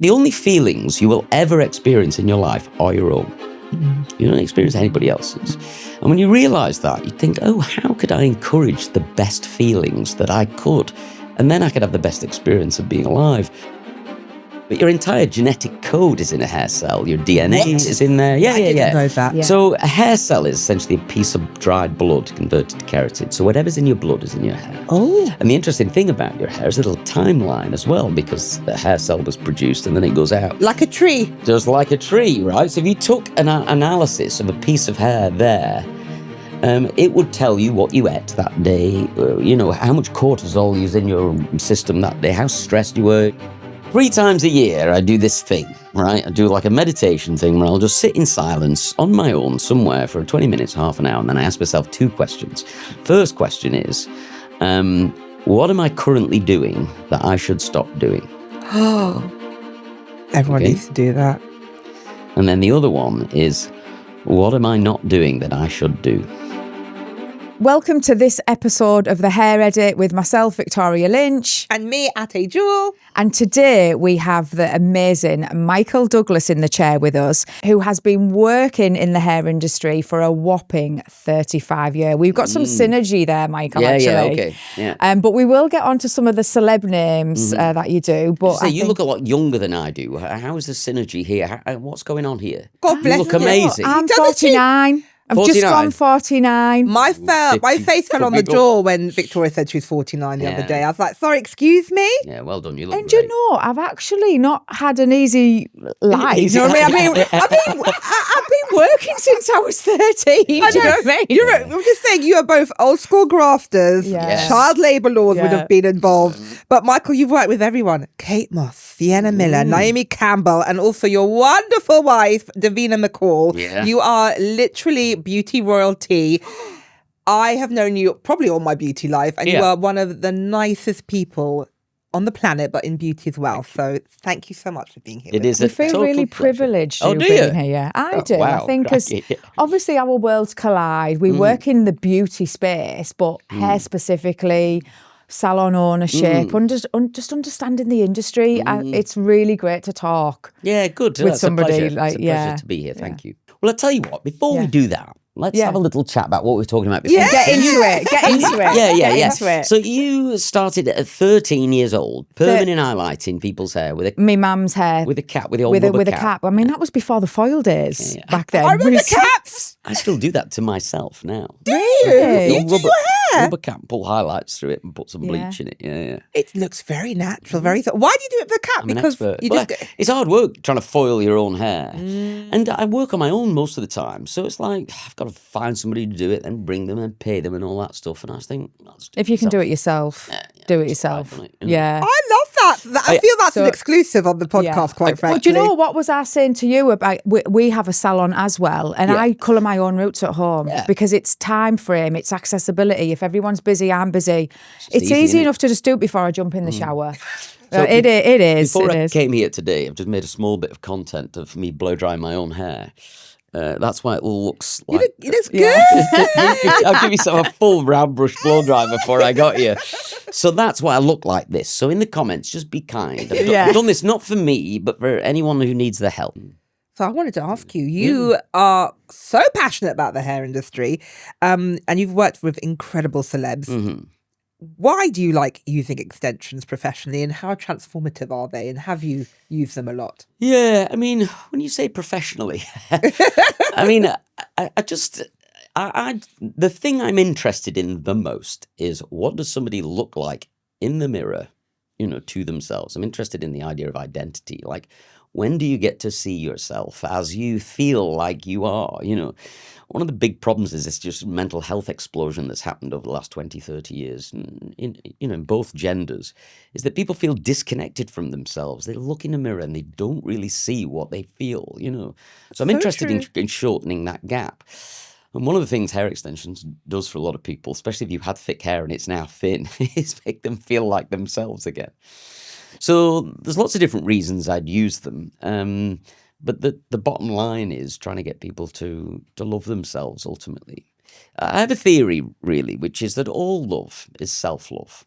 The only feelings you will ever experience in your life are your own. You don't experience anybody else's. And when you realise that, you think, oh, how could I encourage the best feelings that I could? And then I could have the best experience of being alive. But your entire genetic code is in a hair cell. Your DNA is in there. I didn't know that. Yeah. So a hair cell is essentially a piece of dried blood converted to keratin. So whatever's in your blood is in your hair. Oh. And the interesting thing about your hair is a little timeline as well, because the hair cell was produced and then it goes out. Like a tree. Just like a tree, right? So if you took an analysis of a piece of hair there, it would tell you what you ate that day, how much cortisol is in your system that day, how stressed you were. 3 times a year, I do this thing, right? I do like a meditation thing where I'll just sit in silence on my own somewhere for 20 minutes, half an hour, and then I ask myself 2 questions. First question is, what am I currently doing that I should stop doing? Oh. Everyone needs to do that. And then the other one is, what am I not doing that I should do? Welcome to this episode of The Hair Edit with myself, Victoria Lynch. And me, Ateh Jewel. And today we have the amazing Michael Douglas in the chair with us, who has been working in the hair industry for a whopping 35 years. We've got some synergy there, Michael, actually. Yeah, okay. Yeah. But we will get onto some of the celeb names that you do. But you look a lot younger than I do. How is the synergy here? What's going on here? God bless you. Look you. amazing. I'm 49. I've 49. just gone 49. My face fell on the jaw when Victoria said she was 49 the other day. I was like, sorry, excuse me? Yeah, well done. You look And great. you know, I've actually not had an easy life. You know what I mean? I've been working since I was 13. Do you know what I mean? I'm just saying, you are both old school grafters. Yes. Child labour laws would Yeah. have been involved. But Michael, you've worked with everyone. Kate Moss, Sienna Miller, Naomi Campbell, and also your wonderful wife, Davina McCall. Yeah. You are literally beauty royalty. I have known you probably all my beauty life, and you are one of the nicest people on the planet, but in beauty as well. So thank you so much for being here. It is I a feel total really pleasure. privileged Oh, to do be you? here. I Oh, do. wow, I think because crikey. obviously our worlds collide. We work in the beauty space, but hair specifically, salon ownership, just understanding the industry. It's really great to talk. Yeah, good. With It's somebody, a pleasure. like, It's a yeah. pleasure to be here. Thank you. Well, I'll tell you what, before we do that, let's have a little chat about what we were talking about before. Get into it. Get into it. Yeah. Get into it. So you started at 13 years old, permanent highlighting people's hair with Me mum's hair. a cap, with the old with rubber a cap. I mean, that was before the foil days back then. I remember caps. I still do that to myself now. Do you? Really? You do your hair? Rubber cap, pull highlights through it and put some bleach in it. Yeah. It looks very natural, very. Why do you do it with the cap? I'm an Because expert. you Well, just. it's hard work trying to foil your own hair. And I work on my own most of the time. So it's like, I've got to find somebody to do it, then bring them and pay them and all that stuff. And I just think, If you can do it yourself, do it yourself. right, you know. Yeah. I love that. I feel that's an exclusive on the podcast, quite frankly. But do you know what was I saying to you about? We have a salon as well, and I colour my own roots at home because it's time frame, it's accessibility. If everyone's busy, I'm busy. It's easy enough to just do it before I jump in the shower. So it is. Before It I is. came here today, I've just made a small bit of content of me blow drying my own hair. That's why it all looks like. It looks good. I'll give you a full round brush blow dry before I got here. So that's why I look like this. So in the comments, just be kind. I've done this not for me, but for anyone who needs the help. So I wanted to ask you, you are so passionate about the hair industry, and you've worked with incredible celebs. Why do you like using extensions professionally, and how transformative are they, and have you used them a lot? Yeah, I mean, when you say professionally, I mean, the thing I'm interested in the most is, what does somebody look like in the mirror, to themselves? I'm interested in the idea of identity. Like, when do you get to see yourself as you feel like you are? One of the big problems is this just mental health explosion that's happened over the last 20, 30 years in both genders, is that people feel disconnected from themselves. They look in a mirror and they don't really see what they feel, So I'm interested in shortening that gap. And one of the things hair extensions does for a lot of people, especially if you've had thick hair and it's now thin, is make them feel like themselves again. So there's lots of different reasons I'd use them. But the bottom line is trying to get people to love themselves ultimately. I have a theory, really, which is that all love is self-love.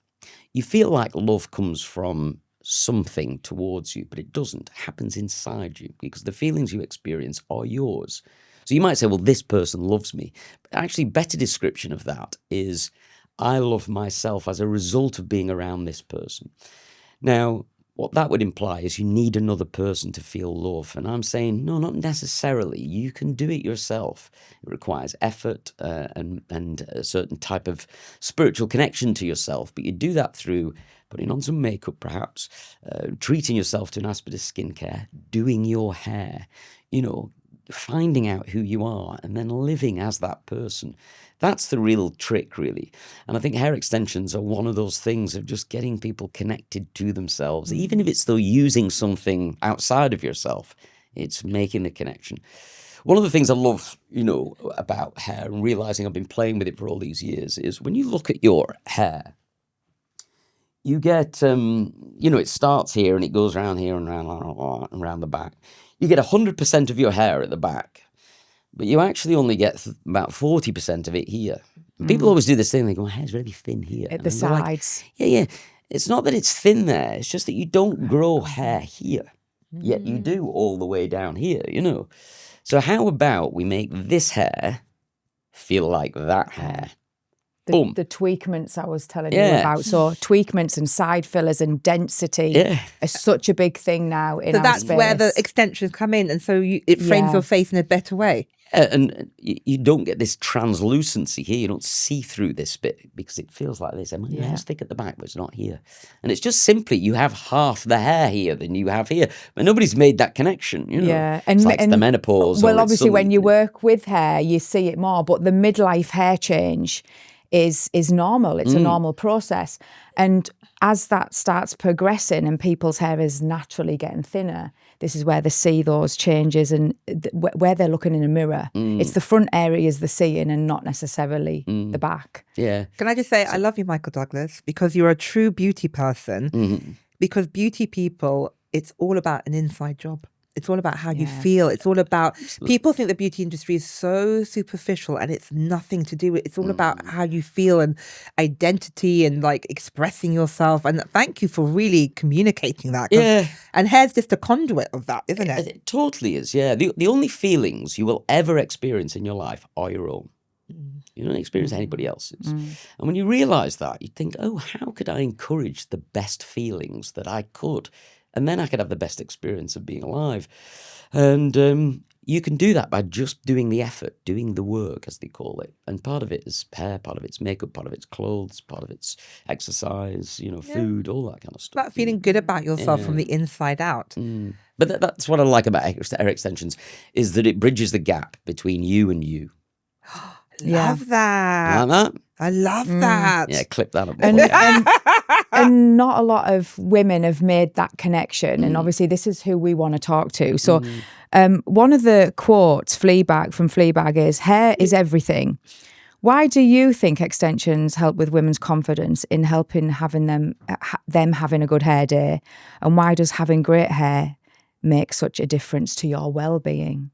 You feel like love comes from something towards you, but it doesn't. It happens inside you because the feelings you experience are yours. So you might say, well, this person loves me. But actually, better description of that is I love myself as a result of being around this person. Now, what that would imply is you need another person to feel love. And I'm saying, no, not necessarily. You can do it yourself. It requires effort and a certain type of spiritual connection to yourself. But you do that through putting on some makeup, perhaps, treating yourself to a nice bit of skincare, doing your hair, finding out who you are and then living as that person. That's the real trick, really. And I think hair extensions are one of those things of just getting people connected to themselves. Even if it's though using something outside of yourself, it's making the connection. One of the things I love, about hair and realizing I've been playing with it for all these years is when you look at your hair, you get, it starts here and it goes around here and around the back. You get 100% of your hair at the back. But you actually only get about 40% of it here. And people always do this thing, they go, my hair's really thin here. At the sides. Like, yeah. It's not that it's thin there, it's just that you don't grow hair here. Yet you do all the way down here, So how about we make this hair feel like that hair? The tweakments I was telling you about. So tweakments and side fillers and density are such a big thing now in our that's space. where the extensions come in, and so it frames your face in a better way. And you don't get this translucency here. You don't see through this bit because it feels like this. Your hair's thick at the back, but it's not here. And it's just simply you have half the hair here than you have here. But nobody's made that connection, Yeah, and it's the menopause. Well, obviously, when you work with hair, you see it more. But the midlife hair change is normal. It's a normal process. And as that starts progressing and people's hair is naturally getting thinner, this is where they see those changes and where they're looking in a mirror. It's the front areas they're seeing and not necessarily the back. Yeah. Can I just say, I love you, Michael Douglas, because you're a true beauty person. Because beauty people, it's all about an inside job. It's all about how you feel. It's all about, people think the beauty industry is so superficial and it's nothing to do with, it's all about how you feel and identity and like expressing yourself. And thank you for really communicating that. Yeah. And hair's just a conduit of that, isn't it? It totally is, yeah. The only feelings you will ever experience in your life are your own. You don't experience anybody else's. And when you realise that, you think, oh, how could I encourage the best feelings that I could? And then I could have the best experience of being alive. And you can do that by just doing the effort, doing the work, as they call it. And part of it is hair, part of it's makeup, part of it's clothes, part of it's exercise, food, all that kind of stuff. About feeling good about yourself from the inside out. But that's what I like about hair extensions, is that it bridges the gap between you and you. Love that. Like that? I love that. Yeah, clip that up. And not a lot of women have made that connection. And obviously this is who we want to talk to. So one of the quotes from Fleabag is, hair is everything. Why do you think extensions help with women's confidence in helping having them having a good hair day? And why does having great hair make such a difference to your well-being?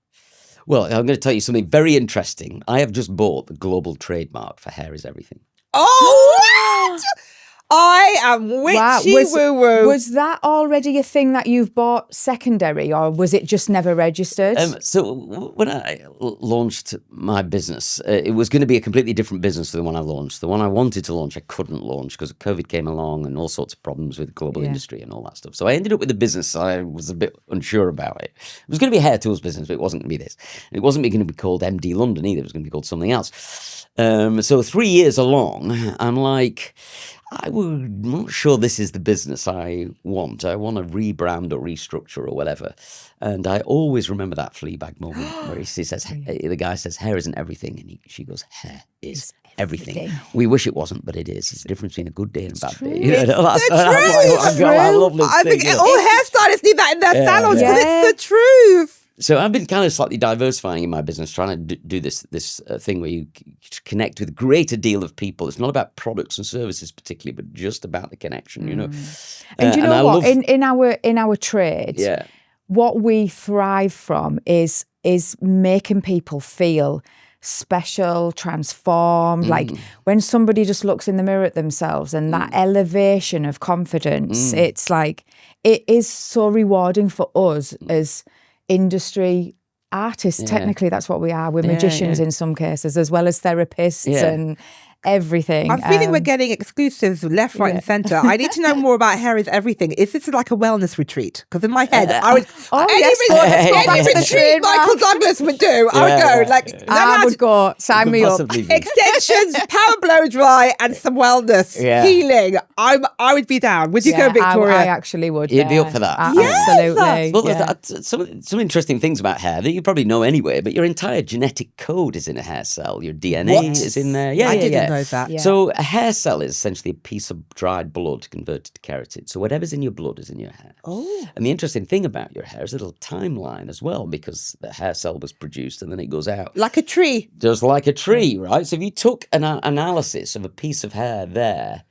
Well, I'm going to tell you something very interesting. I have just bought the global trademark for hair is everything. Oh, what? I am witchy woo-woo. Was that already a thing that you've bought secondary, or was it just never registered? So when I launched my business, it was going to be a completely different business to the one I launched. The one I wanted to launch, I couldn't launch because COVID came along and all sorts of problems with global industry and all that stuff. So I ended up with a business I was a bit unsure about it. It was going to be a hair tools business, but it wasn't going to be this. And it wasn't going to be called mdlondon either. It was going to be called something else. So 3 years along, I'm like, I'm not sure this is the business I want. I want to rebrand or restructure or whatever. And I always remember that Fleabag moment where he says, the guy says, hair isn't everything. And she goes, hair is everything. We wish it wasn't, but it is. It's the difference between a good day and a bad day. I love this think thing. all hairstylists need that in their salons because it's the truth. So I've been kind of slightly diversifying in my business, trying to do this thing where you connect with a greater deal of people. It's not about products and services particularly, but just about the connection, And you know what? In our trade, what we thrive from is making people feel special, transformed. Like when somebody just looks in the mirror at themselves and that elevation of confidence, it's like, it is so rewarding for us as industry artists. Technically, that's what we are. We're magicians in some cases, as well as therapists and everything. I'm feeling we're getting exclusives left, right, and centre. I need to know more about Hair is Everything. Is this like a wellness retreat? Because in my head, I would. Any retreat Michael Douglas would do, I would go like. I would go. Sign me up. Extensions, power blow dry, and some wellness healing. I would be down. Would you go, Victoria? I actually would. You'd be up for that. Absolutely. Well, some interesting things about hair that you probably know anyway. But your entire genetic code is in a hair cell. Your DNA is in there. I didn't know that. Yeah. So a hair cell is essentially a piece of dried blood converted to keratin. So whatever's in your blood is in your hair. Oh. And the interesting thing about your hair is a little timeline as well, because the hair cell was produced and then it goes out. Like a tree. Just like a tree, right? So if you took an analysis of a piece of hair there,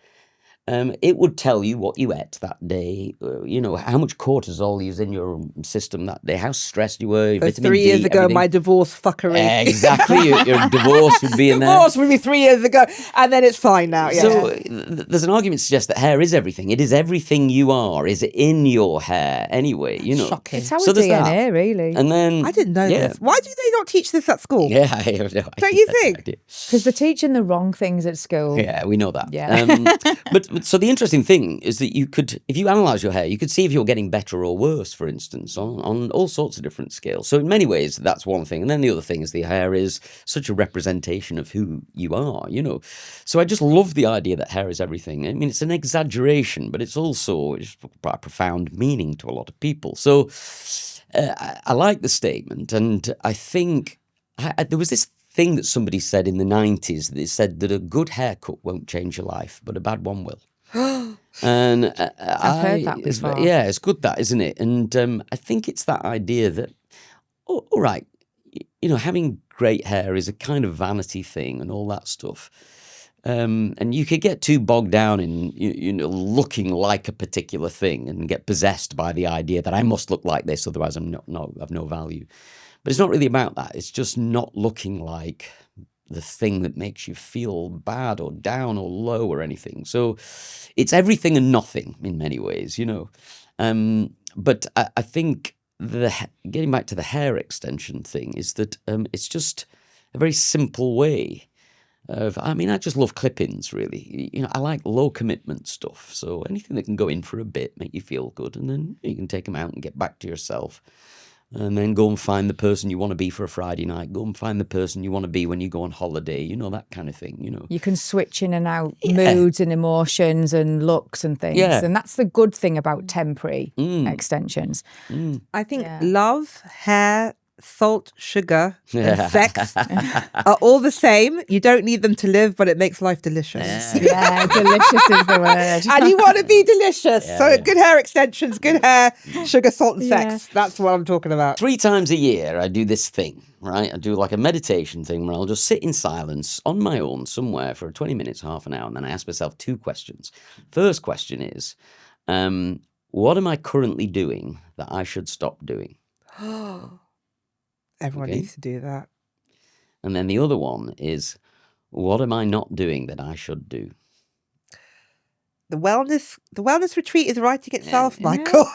it would tell you what you ate that day, how much cortisol is in your system that day, how stressed you were, vitamin 3 years D, ago, everything. my divorce fuckery. Exactly, your divorce would be in there. Divorce would be 3 years ago, and then it's fine now. Yeah. So there's an argument to suggest that hair is everything. It is everything you are. Is in your hair anyway? Shocking. It's our So there's DNA, that. really. And then I didn't know this. Why do they not teach this at school? Yeah, I have no idea. Don't you think? Because they're teaching the wrong things at school. Yeah, we know that. Yeah. But so the interesting thing is that you could, if you analyse your hair, you could see if you're getting better or worse, for instance, on all sorts of different scales. So in many ways, that's one thing. And then the other thing is the hair is such a representation of who you are, So I just love the idea that hair is everything. I mean, it's an exaggeration, but it's also a profound meaning to a lot of people. So I like the statement. And I think there was this thing that somebody said in the 90s. They said that a good haircut won't change your life, but a bad one will. And I've heard that before. Yeah, it's good, that, isn't it? And I think it's that idea that, all right, having great hair is a kind of vanity thing and all that stuff. And you could get too bogged down in looking like a particular thing and get possessed by the idea that I must look like this, otherwise I've no value. But it's not really about that. It's just not looking like the thing that makes you feel bad or down or low or anything. So it's everything and nothing in many ways, But I think getting back to the hair extension thing is that it's just a very simple way of, I just love clip-ins, really. I like low commitment stuff. So anything that can go in for a bit, make you feel good, and then you can take them out and get back to yourself. And then go and find the person you want to be for a Friday night. Go and find the person you want to be when you go on holiday. That kind of thing, You can switch in and out moods and emotions and looks and things. Yeah. And that's the good thing about temporary extensions. I think love, hair, salt, sugar, and sex are all the same. You don't need them to live, but it makes life delicious. Yeah, delicious is the word. And you want to be delicious. So good hair extensions, good hair, sugar, salt, and sex. That's what I'm talking about. 3 times a year, I do this thing, right? I do like a meditation thing where I'll just sit in silence on my own somewhere for 20 minutes, half an hour, and then I ask myself 2 questions. First question is, what am I currently doing that I should stop doing? Everyone needs to do that. And then the other one is, what am I not doing that I should do? The wellness retreat is writing itself, Michael.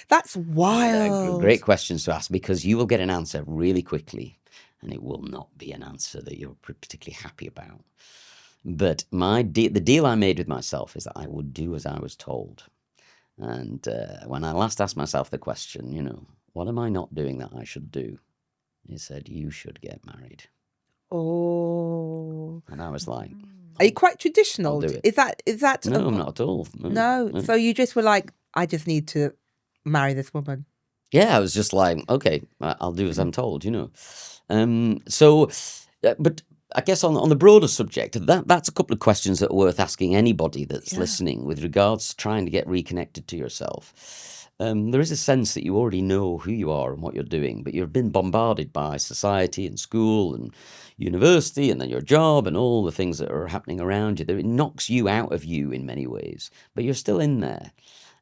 That's wild. Great questions to ask, because you will get an answer really quickly, and it will not be an answer that you're particularly happy about. But the deal I made with myself is that I would do as I was told. And when I last asked myself the question, what am I not doing that I should do? He said, you should get married. Oh. And I was like, are you quite traditional? I'll do it. Is that No, I'm not at all. No. So you just were like, I just need to marry this woman. Yeah, I was just like, okay, I'll do as I'm told, But I guess on the broader subject, that's a couple of questions that are worth asking anybody that's listening with regards to trying to get reconnected to yourself. There is a sense that you already know who you are and what you're doing, but you've been bombarded by society and school and university and then your job and all the things that are happening around you. It knocks you out of you in many ways, but you're still in there.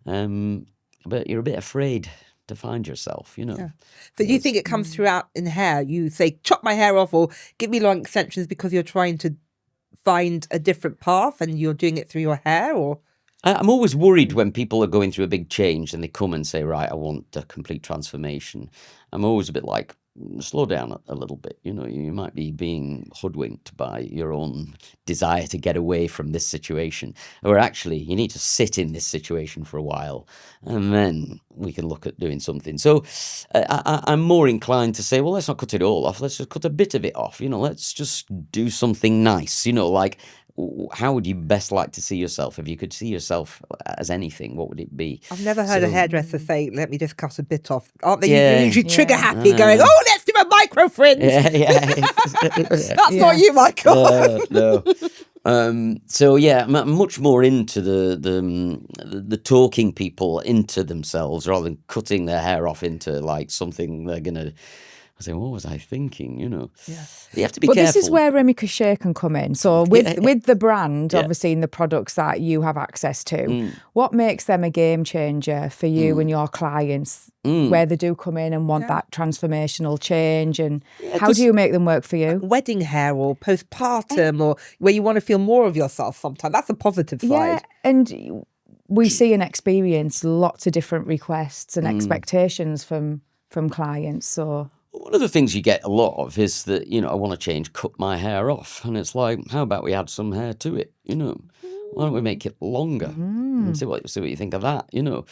But you're a bit afraid to find yourself, you know. Yeah. So do you think it comes throughout in hair? You say, chop my hair off or give me long extensions because you're trying to find a different path and you're doing it through your hair, or? I'm always worried when people are going through a big change and they come and say, right, I want a complete transformation. I'm always a bit like, slow down a little bit. You know, you might be being hoodwinked by your own desire to get away from this situation. Or actually, you need to sit in this situation for a while and then we can look at doing something. So I'm more inclined to say, well, let's not cut it all off. Let's just cut a bit of it off. You know, let's just do something nice. You know, like, how would you best like to see yourself? If you could see yourself as anything, what would it be? I've never heard a hairdresser say, let me just cut a bit off. Aren't they usually trigger happy going, oh, let's do a micro fringe? That's not you, Michael. No. So yeah, I'm much more into the talking people into themselves rather than cutting their hair off into like something they're going to... I say, what was I thinking? You know, you have to be careful. This is where Remy Cachet can come in. So with the brand, obviously, and the products that you have access to, what makes them a game changer for you and your clients, where they do come in and want that transformational change, and how do you make them work for you? Wedding hair or postpartum, or where you want to feel more of yourself sometimes. That's a positive side. Yeah, and we see and experience lots of different requests and expectations from clients. So... One of the things you get a lot of is that, you know, I want to cut my hair off. And it's like, how about we add some hair to it? You know, why don't we make it longer? And see what you think of that, you know?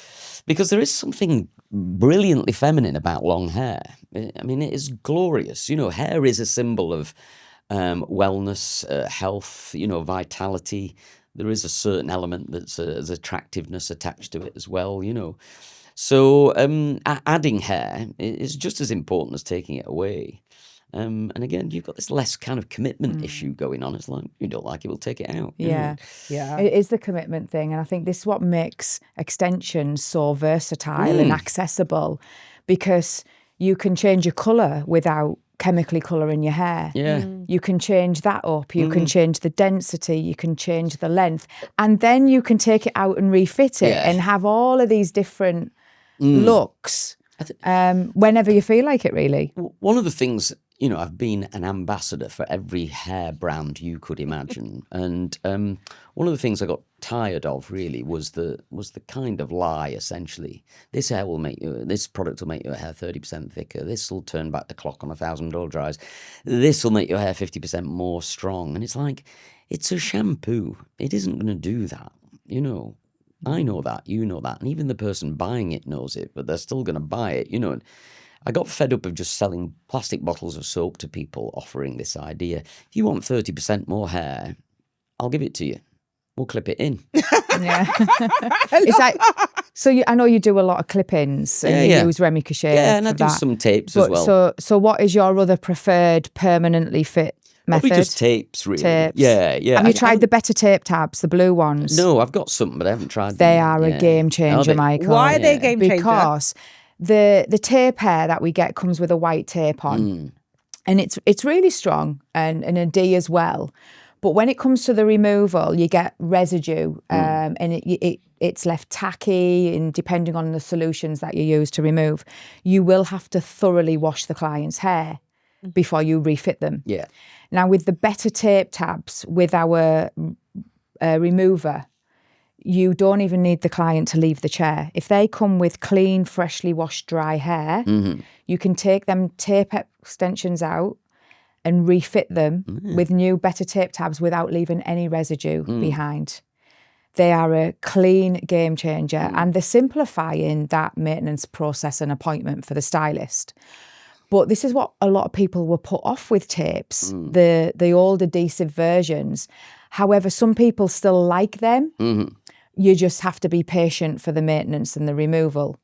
Because there is something brilliantly feminine about long hair. I mean, it is glorious. You know, hair is a symbol of wellness, health, you know, vitality. There is a certain element that's as attractiveness attached to it as well, you know. So adding hair is just as important as taking it away. And again, you've got this less kind of commitment issue going on. It's like, you don't like it, we'll take it out. Yeah. It is the commitment thing. And I think this is what makes extensions so versatile and accessible, because you can change your colour without chemically colouring your hair. You can change that up, you can change the density, you can change the length, and then you can take it out and refit it and have all of these different looks whenever you feel like it, really. One of the things, you know, I've been an ambassador for every hair brand you could imagine, and one of the things I got tired of really was the kind of lie, essentially. This product will make your hair 30% thicker. This will turn back the clock on 1,000 blow dries. This will make your hair 50% more strong. And it's like, it's a shampoo. It isn't going to do that, you know. I know that, you know that, and even the person buying it knows it, but they're still going to buy it, you know. And I got fed up of just selling plastic bottles of soap to people, offering this idea. If you want 30% more hair, I'll give it to you. We'll clip it in. It's like, I know you do a lot of clip-ins and you use Remy Cachet. Yeah, and I do some tapes as well. So what is your other preferred permanently fit method? Probably just tapes, really. Tapes. Yeah. Have you tried the better tape tabs, the blue ones? No, I've got some, but I haven't tried them. They are a game changer, Michael. Why are they a game changer? Because the tape hair that we get comes with a white tape on. And it's really strong and a D as well. But when it comes to the removal, you get residue and it's left tacky, and depending on the solutions that you use to remove, you will have to thoroughly wash the client's hair before you refit them. Yeah. Now, with the better tape tabs with our remover, you don't even need the client to leave the chair. If they come with clean, freshly washed, dry hair, you can take them tape extensions out and refit them with new, better tape tabs without leaving any residue behind. They are a clean game changer, and they're simplifying that maintenance process and appointment for the stylist. But this is what a lot of people were put off with tapes, the old adhesive versions. However, some people still like them. You just have to be patient for the maintenance and the removal.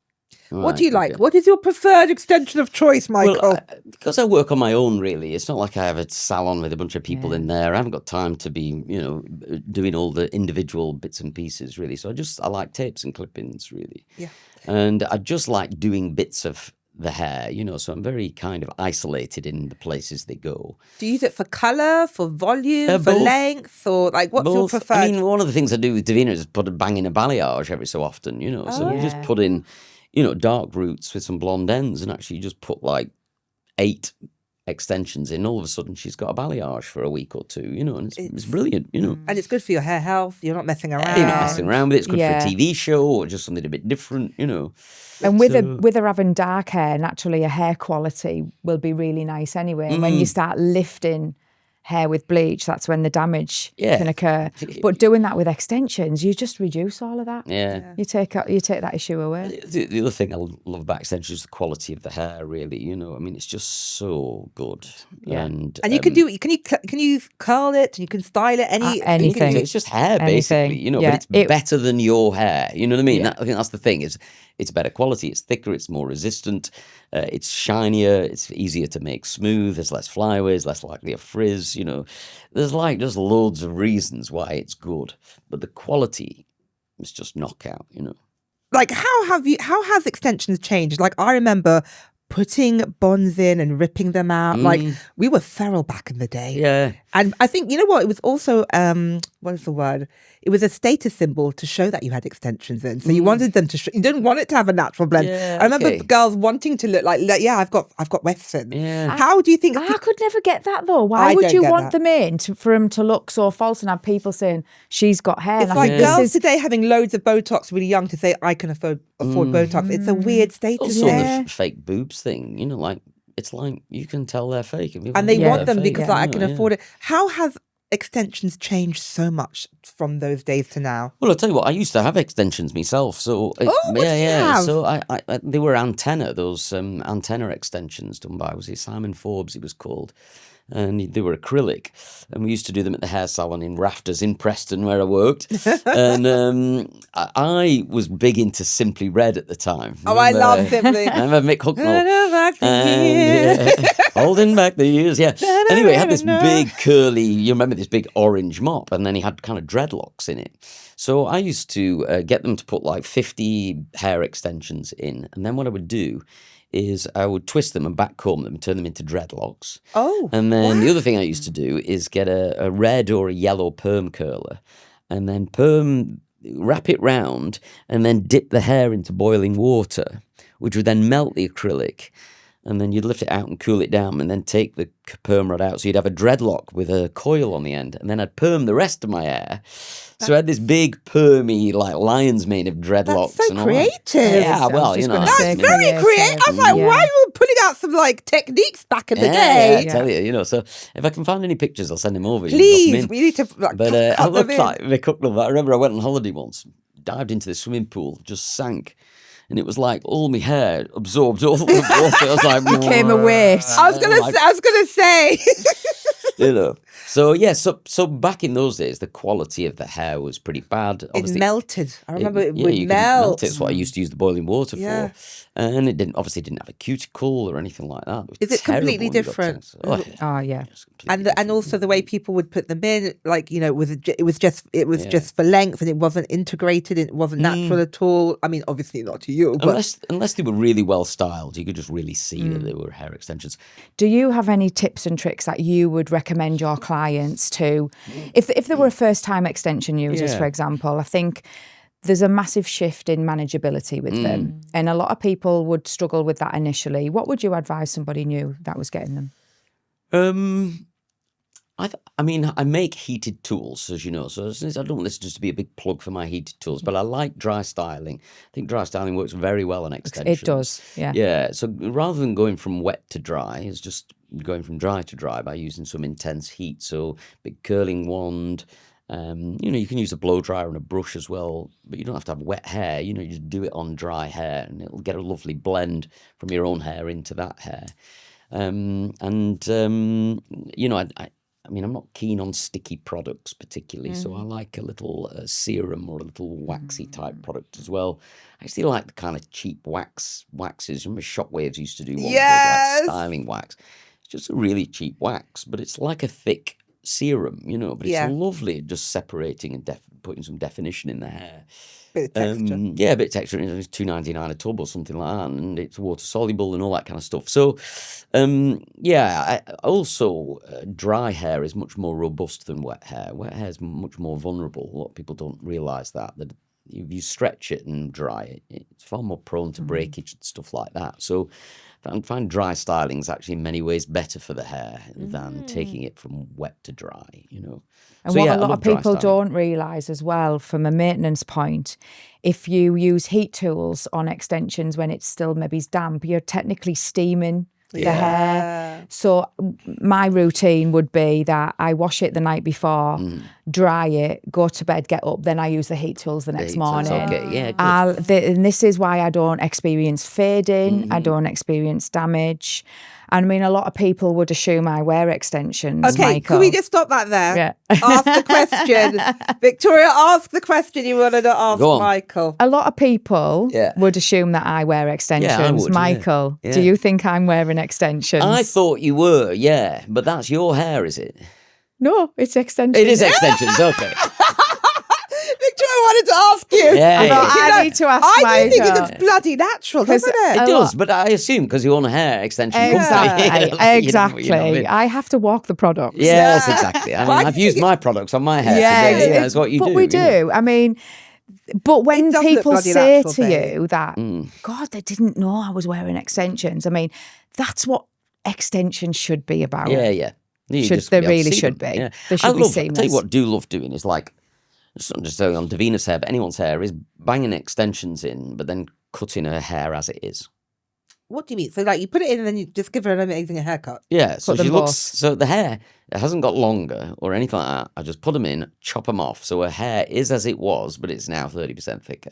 Right, what do you like? What is your preferred extension of choice, Michael? Well, because I work on my own, really. It's not like I have a salon with a bunch of people in there. I haven't got time to be, you know, doing all the individual bits and pieces, really. So I like tapes and clip-ins, really. Yeah. And I just like doing bits of the hair, you know, so I'm very kind of isolated in the places they go. Do you use it for colour, for volume, for length, or like what's your preferred? I mean, one of the things I do with Davina is bang in a balayage every so often, you know. So we just put in, dark roots with some blonde ends, and actually just put like 8 extensions in. All of a sudden, she's got a balayage for a week or 2, and it's brilliant, And it's good for your hair health. You're not messing around. You're not messing around with it. It's good for a TV show or just something a bit different, And with her having dark hair, naturally, her hair quality will be really nice anyway. And when you start lifting hair with bleach, that's when the damage can occur. But doing that with extensions, you just reduce all of that. Yeah. You take that issue away. The other thing I love about extensions is the quality of the hair, really. It's just so good. Yeah. And you can do, can you curl it? You can style it anything. It's just hair, basically, but it's better than your hair. You know what I mean? Yeah. I think that's the thing, is it's better quality, it's thicker, it's more resistant, it's shinier, it's easier to make smooth, there's less flyaways, less likely a frizz, There's just loads of reasons why it's good, but the quality is just knockout, Like, how has extensions changed? Like, I remember putting bonds in and ripping them out. Like, we were feral back in the day. Yeah. And I think, it was also, what is the word? It was a status symbol to show that you had extensions in. So you wanted them to you didn't want it to have a natural blend. Yeah, I remember girls wanting to look like, I've got Western. Yeah. How do you think? I could never get that though. Why would you want them in for them to look so false and have people saying she's got hair? It's like girls today having loads of Botox really young to say I can afford Botox. It's a weird status. Also the fake boobs thing, it's like you can tell they're fake. And they want them because I can afford it. How has extensions changed so much from those days to now? Well, I'll tell you what, I used to have extensions myself. So So I they were antenna, those antenna extensions done by, was it Simon Forbes, it was called. And they were acrylic, and we used to do them at the hair salon in Rafters in Preston where I worked. And I was big into Simply Red at the time. I love Simply. I remember Mick Hucknall. Holding back the years, yeah. Anyway, he had this big curly, you remember this big orange mop, and then he had kind of dreadlocks in it. So I used to get them to put like 50 hair extensions in, and then what I would do is I would twist them and backcomb them, turn them into dreadlocks. Oh, and then the other thing I used to do is get a red or a yellow perm curler, and then wrap it round, and then dip the hair into boiling water, which would then melt the acrylic. And then you'd lift it out and cool it down, and then take the perm rod out. So you'd have a dreadlock with a coil on the end, and then I'd perm the rest of my hair. So I had this big permy, like lion's mane of dreadlocks. That's so creative. Yeah, well, That's very creative. I was like, why are you putting out some techniques back in the day? Yeah, I tell you, so if I can find any pictures, I'll send them over. Please, we need to. But I looked like Mick Hucknall. I remember I went on holiday once, dived into the swimming pool, just sank. And it was like all my hair absorbed all the water. I was like, became a waste. I was gonna say. So yeah, so back in those days, the quality of the hair was pretty bad. Obviously, it melted. I remember it would melt. It's what I used to use the boiling water for, and it didn't have a cuticle or anything like that. Is it completely different? Yeah. And also the way people would put them in, it was just for length, and it wasn't integrated. It wasn't natural at all. I mean, obviously not to you, but unless they were really well styled, you could just really see that they were hair extensions. Do you have any tips and tricks that you would recommend your clients to, if they were first-time extension users, for example? I think there's a massive shift in manageability with them, and a lot of people would struggle with that initially. What would you advise somebody new that was getting them? I make heated tools, as you know, so I don't want this just to be a big plug for my heated tools, but I like dry styling. I think dry styling works very well on extensions. It does, yeah. Yeah, so rather than going from wet to dry, it's just going from dry to dry by using some intense heat. So big curling wand, you can use a blow dryer and a brush as well, but you don't have to have wet hair. You just do it on dry hair, and it'll get a lovely blend from your own hair into that hair. I'm not keen on sticky products particularly, so I like a little serum or a little waxy type product as well. I still like the kind of cheap waxes. Remember Shockwaves used to do one like styling wax. It's just a really cheap wax, but it's like a thick serum, but it's lovely at just separating and putting some definition in the hair. Bit of texture. A bit of texture. It's $2.99 a tub or something like that, and it's water soluble and all that kind of stuff. So, dry hair is much more robust than wet hair. Wet hair is much more vulnerable. A lot of people don't realise that if you stretch it and dry it, it's far more prone to breakage and stuff like that. So I find dry styling is actually in many ways better for the hair than taking it from wet to dry, you know. And So, what yeah, a I lot love of dry people styling. don't realise as well, from a maintenance point, if you use heat tools on extensions when it's still maybe damp, you're technically steaming the hair. So my routine would be that I wash it the night before, dry it, go to bed, get up, then I use the heat tools the next Heat tools, morning. okay, yeah, good. And this is why I don't experience fading, I don't experience damage. And I mean, a lot of people would assume I wear extensions, Okay, Michael. can we just stop that there? Yeah. Ask the question. Victoria, ask the question you wanted to ask Go on. Michael. A lot of people Yeah. would assume that I wear extensions. would, yeah. Michael, Yeah. do you think I'm wearing extensions? I thought you were, yeah, but that's your hair, is it? No, it's extensions. It is extensions, okay. Victoria wanted to ask you. Yeah, Well, yeah. I need to ask I do think it Michael. looks bloody natural, doesn't it? It does, but I assume because you own a hair extension Exactly. company. Exactly. You know what I mean? I have to walk the products. Yes, exactly. I mean, Why I've do you used think my products on my hair Yeah, today. That's what you but do. we you know. do. I mean, but when It does look people bloody say natural, to babe. you that, God, they didn't know I was wearing extensions. I mean, that's what extensions should be about. Yeah, yeah. You Should- just they be able to really see should them. be. Yeah. They should I be love, I tell you seamless. what I do love doing is like, it's not just on Davina's hair, but anyone's hair, is banging extensions in, but then cutting her hair as it is. What do you mean? So, like, you put it in and then you just give her an amazing haircut. Yeah, so them she looks, both. so the hair, it hasn't got longer or anything like that. I just put them in, chop them off. So her hair is as it was, but it's now 30% thicker.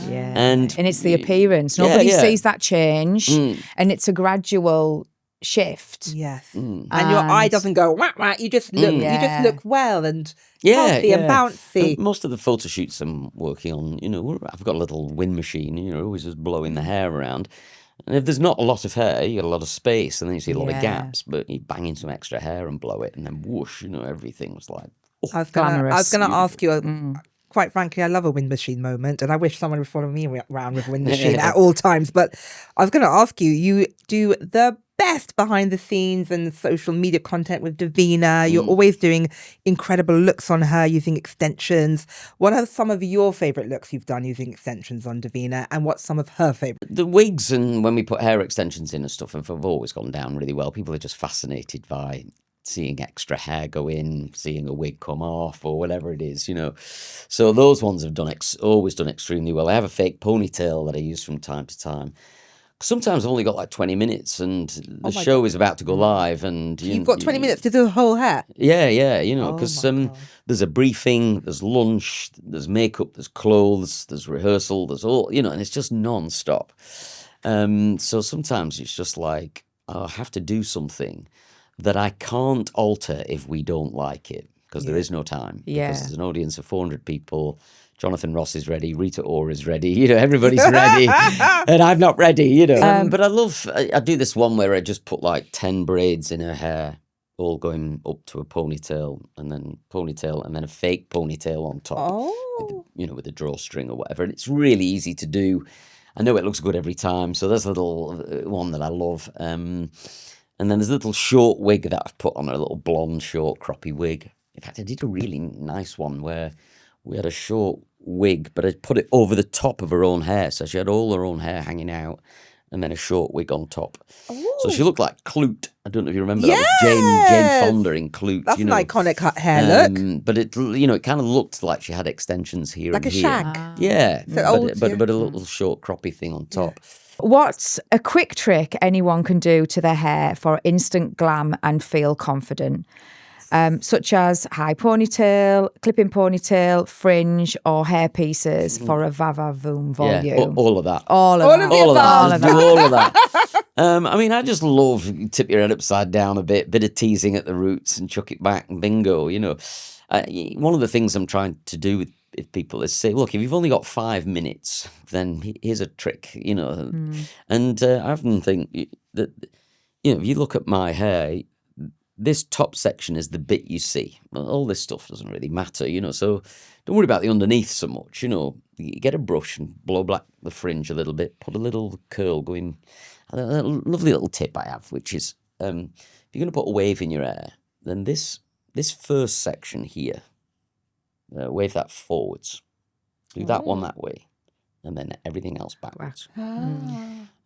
Yeah. And it's the appearance. Yeah, Nobody yeah. sees that change. And it's a gradual shift. Yes. Mm. And your eye And- doesn't go whack whack. You just look. You just Yeah. look well and Yeah, healthy and bouncy. And most of the photo shoots I'm working on, you know, I've got a little wind machine, you know, always just blowing the hair around. And if there's not a lot of hair, you get a lot of space, and then you see a lot of Yeah. gaps. But you bang in some extra hair and blow it, and then whoosh, you know, everything was like, I was gonna Glamorous. ask you. Quite frankly, I love a wind machine moment, and I wish someone would follow me around with a wind machine at all times. But I was going to ask you, you do the best behind the scenes and social media content with Davina. You're always doing incredible looks on her using extensions. What are some of your favourite looks you've done using extensions on Davina, and what's some of her favourite? the wigs and when we put hair extensions in and stuff have always gone down really well. People are just fascinated by seeing extra hair go in, seeing a wig come off, or whatever it is, you know. So those ones have always done extremely well. I have a fake ponytail that I use from time to time. Sometimes I've only got like 20 minutes and the show is about to go live, and You've got 20 minutes to do the whole hair. Yeah, you know, Oh because my God. there's a briefing, there's lunch, there's makeup, there's clothes, there's rehearsal, there's all, you know, and it's just non-stop. So sometimes it's just like, I have to do something that I can't alter if we don't like it, because there is no time. Yeah. Because there's an audience of 400 people. Jonathan Ross is ready, Rita Ora is ready, you know, everybody's ready, and I'm not ready, you know. But I do this one where I just put like 10 braids in her hair, all going up to a ponytail, and then a fake ponytail on top, Oh. with a drawstring or whatever. And it's really easy to do. I know it looks good every time, so there's a little one that I love. And then there's a little short wig that I've put on her, a little blonde short croppy wig. In fact, I did a really nice one where we had a short wig, but I put it over the top of her own hair. So she had all her own hair hanging out and then a short wig on top. So she looked like Clute. I don't know if you remember that was Jane Fonda in Clute. That's you know. an iconic hair look. But it, it kind of looked like she had extensions here Like and a here. shag. Yeah, So old, yeah. but a little short croppy thing on top. What's a quick trick anyone can do to their hair for instant glam and feel confident? Such as high ponytail, clipping ponytail, fringe, or hair pieces for a va-va-voom volume. Yeah, all of that. All of All that. of it. All of that. All Just do all of that. I mean, I just love tip your head upside down a bit of teasing at the roots and chuck it back and bingo. You know, one of the things I'm trying to do with people is say, look, if you've only got 5 minutes, then here's a trick. You know, and I often think that if you look at my hair. This top section is the bit you see. Well, all this stuff doesn't really matter, so don't worry about the underneath so much, You get a brush and blow back the fringe a little bit, put a little curl going. A lovely little tip I have, which is if you're going to put a wave in your hair, then this first section here, wave that forwards. Do that one that way, and then everything else backwards.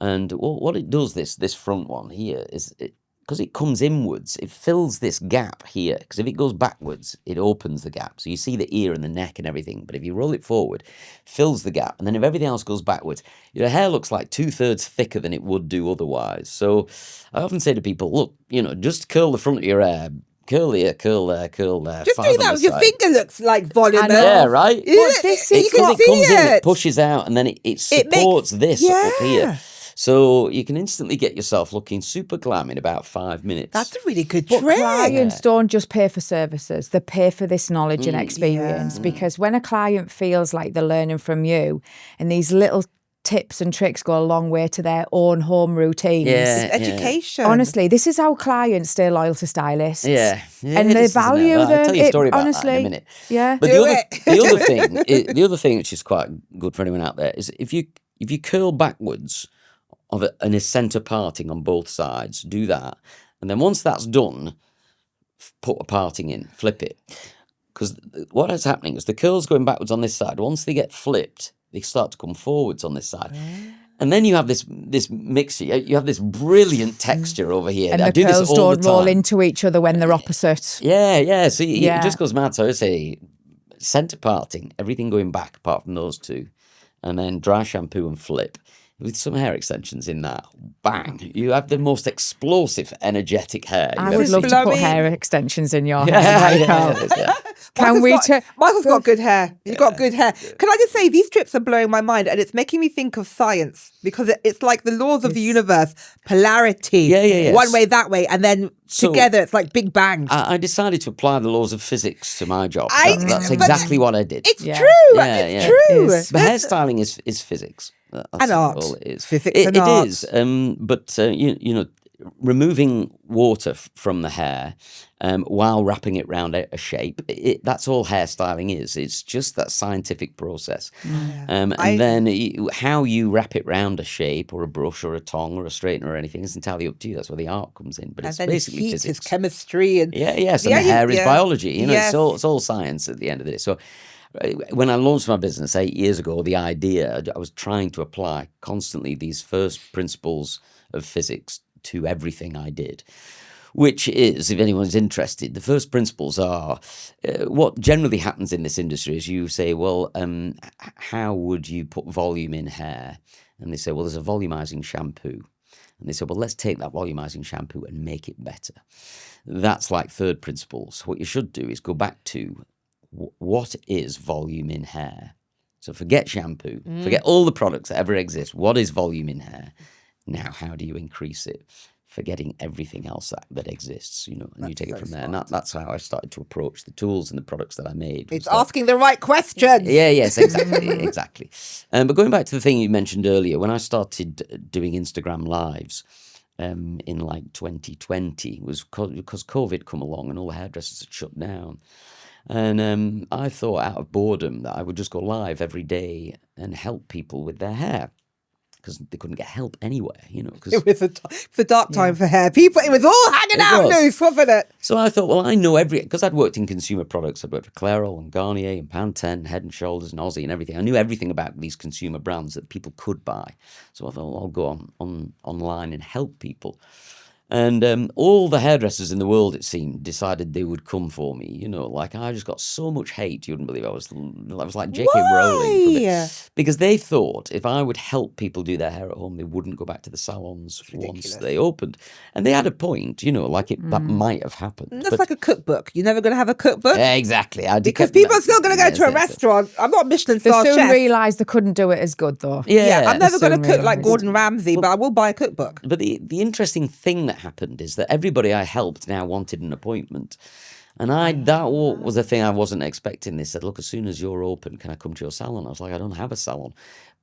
And what it does, this front one here, is because it comes inwards, it fills this gap here. Because if it goes backwards, it opens the gap. So you see the ear and the neck and everything. But if you roll it forward, fills the gap. And then if everything else goes backwards, your hair looks like 2/3 thicker than it would do otherwise. So I often say to people, look, just curl the front of your hair. Curl here, curl there, curl there. Just doing that with your finger looks like volume. Yeah, right? This you can see comes it. in, it pushes out, and then it supports this up here. So you can instantly get yourself looking super glam in about 5 minutes. That's a really good But trick. clients don't just pay for services, they pay for this knowledge and experience. Because when a client feels like they're learning from you and these little tips and tricks go a long way to their own home routines. It's education. Honestly, this is how clients stay loyal to stylists. And they is, value them. I'll tell you a story about honestly, that in a minute. Yeah. But the other thing, which is quite good for anyone out there, is if you curl backwards and a centre parting on both sides, do that. And then once that's done, put a parting in, flip it. Because what is happening is the curls going backwards on this side, once they get flipped, they start to come forwards on this side. And then you have this mixture. You have this brilliant texture over here. And I the do curls this all don't the time. roll into each other when they're opposite. Yeah. So it just goes mad. So I say centre parting, everything going back apart from those two. And then dry shampoo and flip. With some hair extensions in that, bang, you have the most explosive, energetic hair. I would love to put hair extensions in your hair. Yeah. Can we Michael's got good hair. He's got good hair. Can I just say, these trips are blowing my mind, and it's making me think of science, because it's like the laws of the universe, polarity. Yeah. One way, that way, and then together it's like Big Bang. I decided to apply the laws of physics to my job. That's exactly what I did. It's true. It's true. But hairstyling is physics. That's and art. All it is. Physics and art. It is. But removing water from the hair while wrapping it around a shape, that's all hairstyling is. It's just that scientific process. And then how you wrap it around a shape or a brush or a tongue or a straightener or anything is entirely up to you. That's where the art comes in. But it's basically physics. It's chemistry. And Yes, and the hair is biology. It's all science at the end of the day. So when I launched my business 8 years ago, the idea, I was trying to apply constantly these first principles of physics to everything I did, which is, if anyone's interested, the first principles are what generally happens in this industry is you say, well, how would you put volume in hair? And they say, well, there's a volumizing shampoo. And they say, well, let's take that volumizing shampoo and make it better. That's like third principles. What you should do is go back to what is volume in hair? So forget shampoo, forget all the products that ever exist. What is volume in hair? Now, how do you increase it? Forgetting everything else that exists, and you take it from there. And that's how I started to approach the tools and the products that I made. It's asking the right questions. Yes, exactly. But going back to the thing you mentioned earlier, when I started doing Instagram lives in like 2020, it was because COVID come along and all the hairdressers had shut down. And I thought out of boredom that I would just go live every day and help people with their hair. Because they couldn't get help anywhere, Cause, it was a dark time for hair. People, it was all hanging out loose, wasn't it? So I thought, well, I know because I'd worked in consumer products. I'd worked for Clairol and Garnier and Pantene, Head and Shoulders and Aussie and everything. I knew everything about these consumer brands that people could buy. So I thought, well, I'll go online and help people. And all the hairdressers in the world, it seemed, decided they would come for me. Like I just got so much hate, you wouldn't believe. I was like J.K. Rowling for a bit. Because they thought if I would help people do their hair at home, they wouldn't go back to the salons once they opened. And they had a point, that might have happened. That's like a cookbook. You're never going to have a cookbook? Exactly. Because people are still going to go to a restaurant. I'm not Michelin star chef. They soon realised they couldn't do it as good, though. Yeah, I'm never going to cook like Gordon Ramsay, but I will buy a cookbook. But the interesting thing that happened is that everybody I helped now wanted an appointment. And that was the thing I wasn't expecting. They said, look, as soon as you're open, can I come to your salon? I was like, I don't have a salon.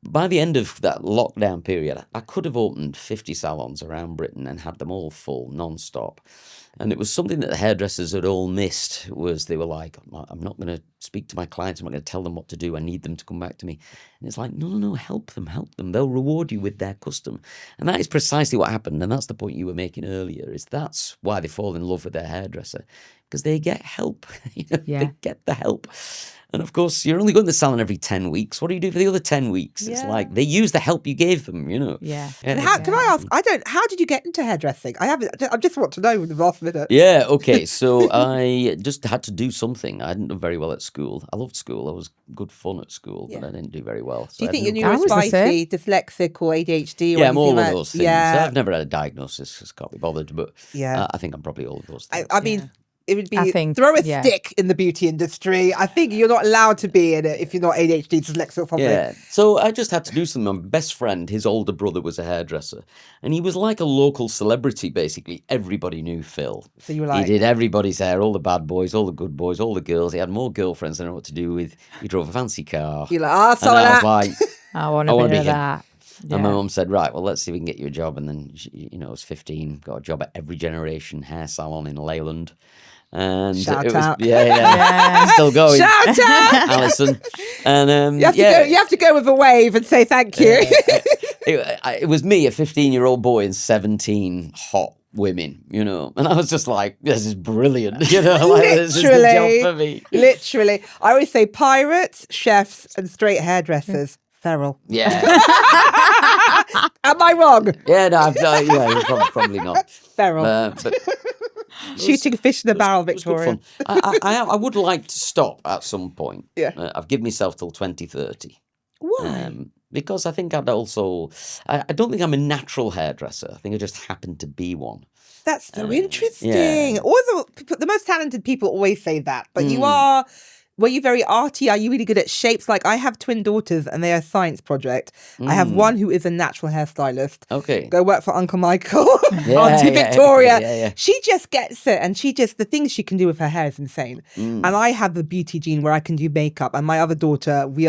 By the end of that lockdown period, I could have opened 50 salons around Britain and had them all full, non-stop. And it was something that the hairdressers had all missed, was they were like, I'm not going to speak to my clients. I'm not going to tell them what to do. I need them to come back to me. And it's like, no, help them. They'll reward you with their custom. And that is precisely what happened. And that's the point you were making earlier, is that's why they fall in love with their hairdresser, because they get help. They get the help. And of course, you're only going to the salon every 10 weeks. What do you do for the other 10 weeks? It's like they use the help you gave them, Yeah. And can I ask, how did you get into hairdressing? I just want to know in the last minute. Yeah, okay. So I just had to do something. I didn't do very well at school. I loved school. I was good fun at school, but I didn't do very well. So do you think you were spicy, dyslexic, or ADHD? Or yeah, I'm all like of those things. Yeah. I've never had a diagnosis. Just can't be bothered. But I think I'm probably all of those things. I mean... It would be throw a stick in the beauty industry. I think you're not allowed to be in it if you're not ADHD, dyslexic, or something. Yeah. So I just had to do something. My best friend, his older brother, was a hairdresser, and he was like a local celebrity. Basically, everybody knew Phil. So you were like, he did everybody's hair, all the bad boys, all the good boys, all the girls. He had more girlfriends than I know what to do with. He drove a fancy car. You're like, and I was like, I want to be him. that. Yeah. And my mum said, right, well, let's see if we can get you a job. And then, I was 15, got a job at Every Generation hair salon in Leyland. And shout it was, out. Still going. Shout out, Alison. And you have to go with a wave and say thank you. It was me, a 15-year-old boy, and 17 hot women, and I was just like, this is brilliant, this is the job for me. Literally, I always say pirates, chefs, and straight hairdressers. Feral. Yeah. Am I wrong? Yeah, no, probably not. Feral. But shooting fish in a barrel, Victoria. I would like to stop at some point. Yeah. I've given myself till 2030. Why? Because I think I don't think I'm a natural hairdresser. I think I just happen to be one. That's so interesting. Yeah. All the most talented people always say that, but you are... Were you very arty? Are you really good at shapes? Like, I have twin daughters and they are a science project. I have one who is a natural hairstylist. Okay. Go work for Uncle Michael, Auntie Victoria. Yeah. She just gets it. And the things she can do with her hair is insane. And I have the beauty gene where I can do makeup. And my other daughter, we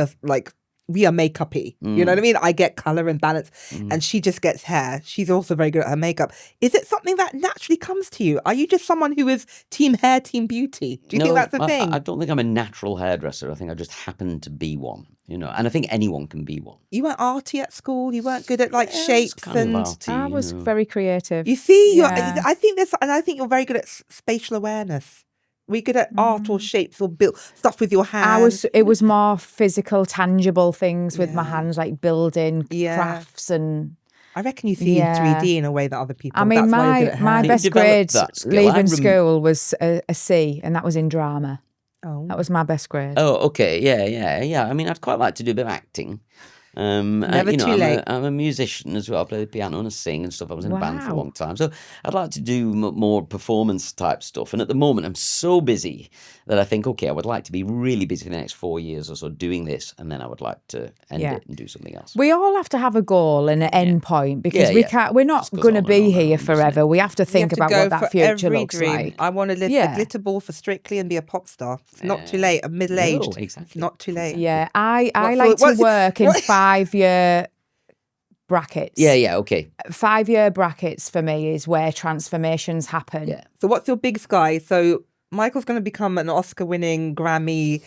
are makeup-y. You know what I mean? I get colour and balance. And she just gets hair. She's also very good at her makeup. Is it something that naturally comes to you? Are you just someone who is team hair, team beauty? Do you think that's the thing? I don't think I'm a natural hairdresser. I think I just happen to be one, And I think anyone can be one. You weren't arty at school? You weren't good at shapes and... arty, I was very creative. You see? I think you're very good at spatial awareness. Were you good at art or shapes or build stuff with your hands? It was more physical, tangible things with my hands, like building crafts and... I reckon you see in 3D in a way that other people... I mean, my best grade leaving school was a C, and that was in drama. Oh. That was my best grade. Oh, okay. Yeah. I mean, I'd quite like to do a bit of acting. Never too late. I'm a musician as well. I play the piano and I sing and stuff. I was in a band for a long time. So I'd like to do more performance type stuff. And at the moment, I'm so busy that I think, okay, I would like to be really busy for the next 4 years or so doing this. And then I would like to end it and do something else. We all have to have a goal and an end point because we're not going to be here forever. We have to think about what that future looks like. I want to lift a glitter ball for Strictly and be a pop star. It's not too late. I'm middle-aged. No, exactly. It's not too late. Yeah, I like to work in 5-year brackets. Yeah, okay. 5-year brackets for me is where transformations happen. Yeah. So what's your big sky? So Michael's going to become an Oscar-winning Grammy.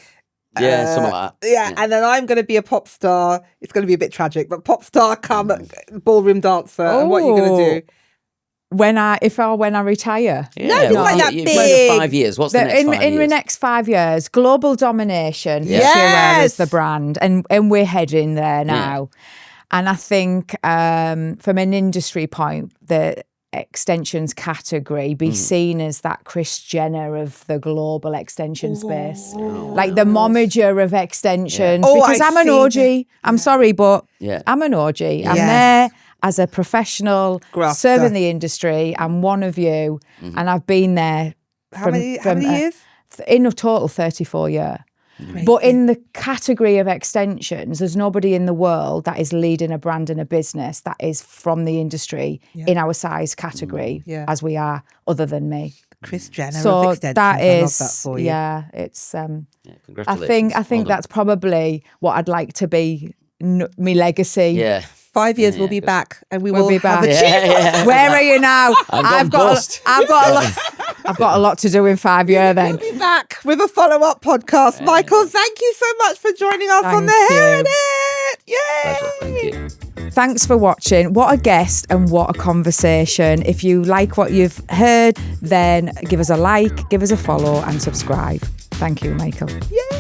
Something like that. Yeah, and then I'm going to be a pop star. It's going to be a bit tragic, but pop star come ballroom dancer. And what are you going to do? When I retire. Yeah, no, it's like that big. 5 years. What's the next 5 years? In the next 5 years, global domination. Yes. Is the brand, and we're heading there now. Yeah. And I think from an industry point, the extensions category be seen as that Kris Jenner of the global extension space, like the momager of extensions. Yeah. Because I'm an OG. I'm sorry, but I'm an OG. I'm there as a professional serving the industry. I'm one of you, and I've been there. How many years? In a total 34 years. But in the category of extensions, there's nobody in the world that is leading a brand and a business that is from the industry in our size category as we are, other than me. Kris Jenner so of extensions. That is, I love that for you. Yeah, it's. Congratulations. I think that's probably what I'd like to be. My legacy. Yeah. 5 years we'll be back, and we will be back. Have Where are you now? I've got a lot. I've got a lot to do in 5 years then. We'll be back with a follow-up podcast. Michael, thank you so much for joining us on The Hair in It. Yay! Pleasure. Thank you. Thanks for watching. What a guest and what a conversation. If you like what you've heard, then give us a like, give us a follow and subscribe. Thank you, Michael. Yay!